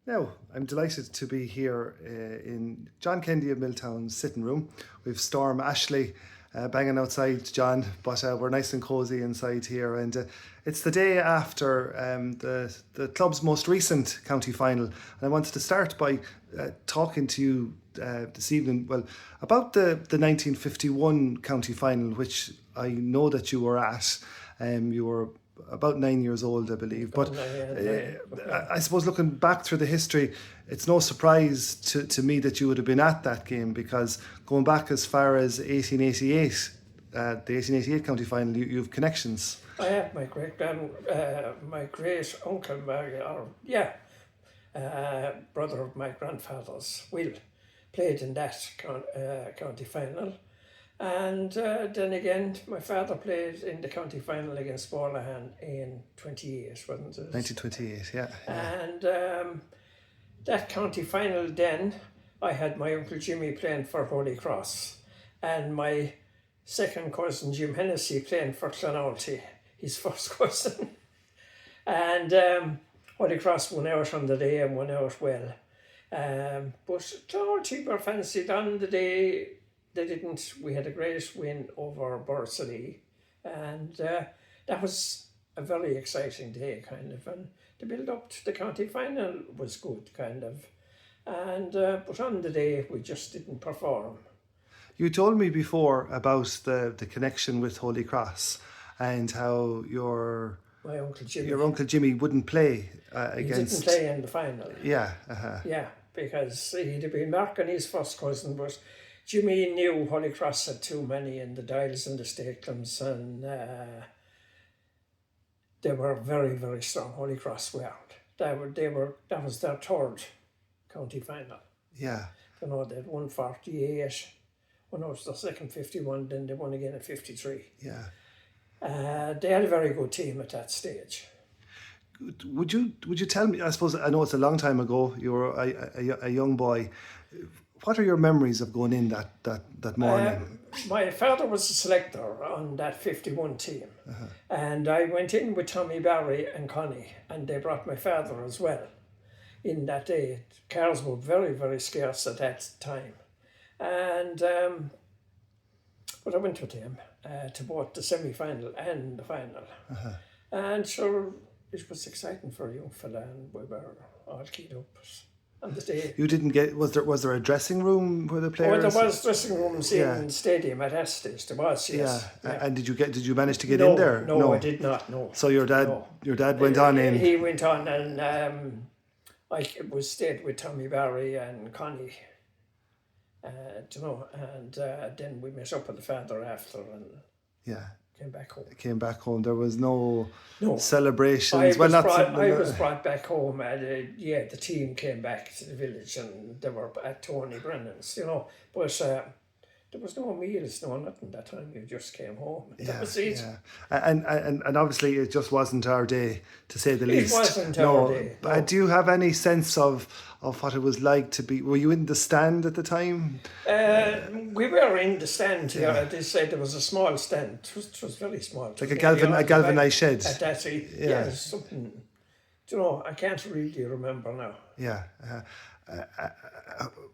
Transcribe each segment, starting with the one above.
Now, I'm delighted to be here in John Kennedy of Milltown's sitting room. We've Storm Ashley banging outside, John, but we're nice and cosy inside here. And it's the day after the club's most recent county final. And I wanted to start by talking to you this evening, well, about the 1951 county final, which I know that you were at. You were about 9 years old, I believe. But I suppose looking back through the history, it's no surprise to me that you would have been at that game, because going back as far as 1888, the 1888 county final, you have connections. I have my my great uncle, brother of my grandfather's, Will, played in that county final. And then again, my father played in the county final against Boherlahan in 28, wasn't it? 1928, yeah. And that county final then, I had my Uncle Jimmy playing for Holy Cross, and my second cousin Jim Hennessy playing for Clonalty, his first cousin. And Holy Cross won out on the day and won out well. But Clonalty were fancied on the day. They didn't. We had a great win over Boherlahan, and that was a very exciting day, kind of. And the build up to the county final was good, kind of. And but on the day we just didn't perform. You told me before about the connection with Holy Cross and how my Uncle Jimmy. Your Uncle Jimmy wouldn't play against. He didn't play in the final. Yeah. Yeah, because he'd have been marking his first cousin, but Jimmy knew Holy Cross had too many in the Dials and the Stakelums, and they were very, very strong. Holy Cross weren't. That was their third county final. Yeah. You know, they'd won 48. When it was the second 51, then they won again at 53. Yeah. They had a very good team at that stage. Would you tell me? I suppose I know it's a long time ago. You were a young boy. What are your memories of going in that morning? My father was a selector on that 51 team, and I went in with Tommy Barry and Connie, and they brought my father as well. In that day, cars were very, very scarce at that time, and but I went with him to both the semi-final and the final, and sure, it was exciting for a young fella, and we were all keyed up. On the day. You didn't get, was there a dressing room where the players? Oh, there was dressing rooms in the stadium at that stage. There was, yes. Yeah. And did you manage to get in there? No, I did not. No. So your dad went on in. He went on, and I stayed with Tommy Barry and Connie. And then we met up with the father after, and came back home. There was no celebrations. I was brought back home, and the team came back to the village, and they were at Tony Brennan's, but there was no meals, no nothing that time. You just came home. That was it. Yeah. And obviously it just wasn't our day, to say the least. It wasn't our day. No. Do you have any sense of what it was like to be? Were you in the stand at the time? We were in the stand. Yeah. They said there was a small stand. It was very small. Like a galvanized shed. That's it. Yeah. Something. I can't really remember now. Yeah.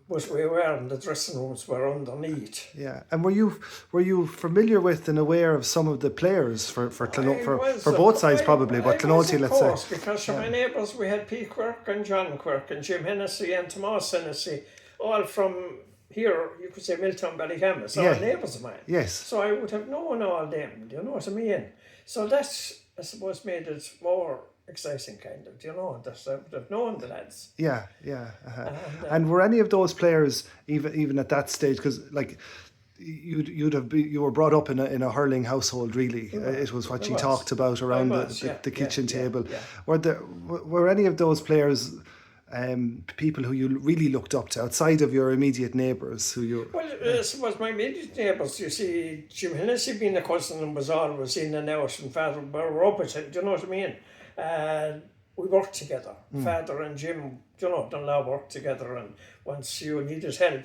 But we were, and the dressing rooms were underneath. Yeah, and were you familiar with and aware of some of the players for both sides probably, but Clonalty, let's say. Because from my neighbours we had Pete Quirk and John Quirk and Jim Hennessy and Tomas Hennessy, all from here, you could say Milltown, Ballycamas, all neighbours of mine. Yes. So I would have known all them, do you know what I mean? So that's, I suppose, made it more exciting, kind of, that I would have known the lads. Yeah. And were any of those players even at that stage? Because like you were brought up in a hurling household, really. It was what you talked about around the kitchen table. Yeah. Were any of those players people who you really looked up to outside of your immediate neighbours? Well, I suppose my immediate neighbours, you see, Jim Hennessy being a cousin and was always in and out, and father were up at it, do you know what I mean? We worked together. Father and Jim, done a lot of work together, and once you needed help,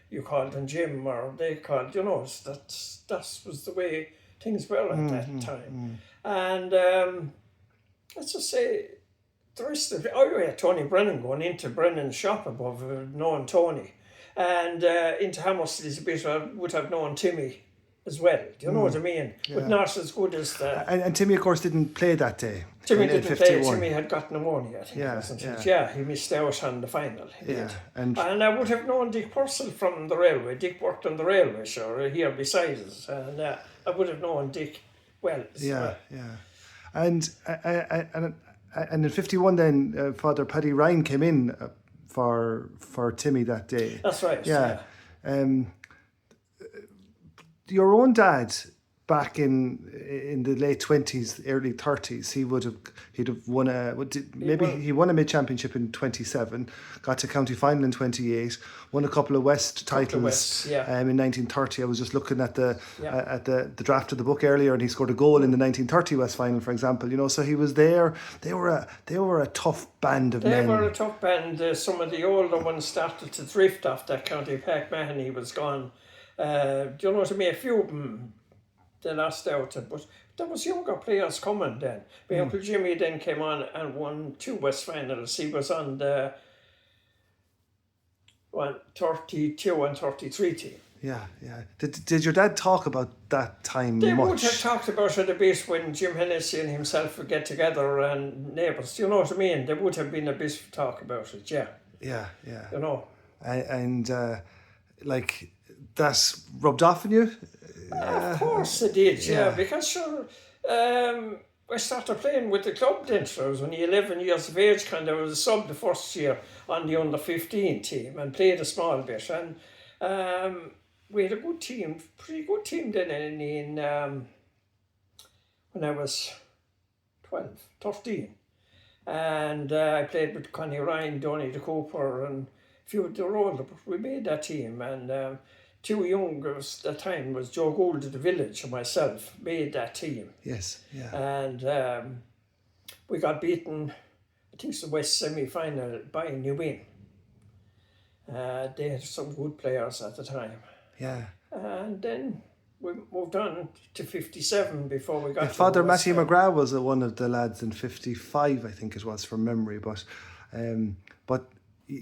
you called on Jim or they called, that was the way things were at that time. And let's just say the rest of it, I had Tony Brennan going into Brennan's shop above, knowing Tony, and into Hammersley's a bit, I would have known Timmy as well. Do you know what I mean? But not as good as the. And Timmy, of course, didn't play that day. Timmy in didn't 51. play. Timmy had got pneumonia, I think, wasn't it? Yeah, he missed out on the final. He did. And I would have known Dick Purcell from the railway. Dick worked on the railway, sure, here beside us. And I would have known Dick well. yeah. And in 51 then, Father Paddy Ryan came in for Timmy that day. That's right. Yeah. Your own dad, back in the late 20s, early 30s, he'd have won he won a mid championship in 27, got to county final in 28, won a couple of West titles in 1930. I was just looking at the draft of the book earlier, and he scored a goal in the 1930 West final, for example. You know, so he was there. They were a tough band of men. They were a tough band. Some of the older ones started to drift off that County Park. Mahoney was gone. Do you know what I mean? A few of them, they lost out. But there was younger players coming then. My Uncle Jimmy then came on and won 2 West finals. He was on the 32 and 33 team. Yeah. Did your dad talk about that time They much? would have talked about it a bit when Jim Hennessy and himself would get together and neighbours. Do you know what I mean? There would have been a bit of talk about it, yeah. Yeah. You know. And like, that's rubbed off on you? Of course it did, yeah. Because sure, I started playing with the club then. So I was only 11 years of age, kind of. I was a sub the first year on the under 15 team and played a small bit. And we had a good team, pretty good team then in when I was 13. And I played with Connie Ryan, Donny de Cooper, and a few of the older, but we made that team. And 2 youngers at the time was Joe Gould of the village and myself made that team. Yes, yeah. And we got beaten, I think it's the West semi-final by New Win. They had some good players at the time. Yeah. And then we moved on to 57 before we got to Father the West Matthew final. McGrath was one of the lads in 55, I think it was, from memory. But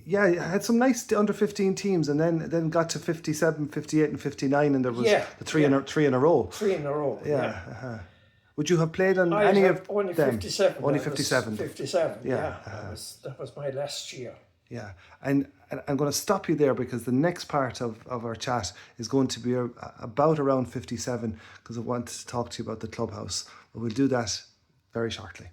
yeah, I had some nice under 15 teams, and then got to 57, 58 and 59, and there was the three in a row. 3 in a row, yeah. Would you have played on I any have of only them? 57. Only That was 57. 57, Yeah. That was my last year. Yeah, and I'm going to stop you there because the next part of our chat is going to be about around 57, because I want to talk to you about the clubhouse. But we'll do that very shortly.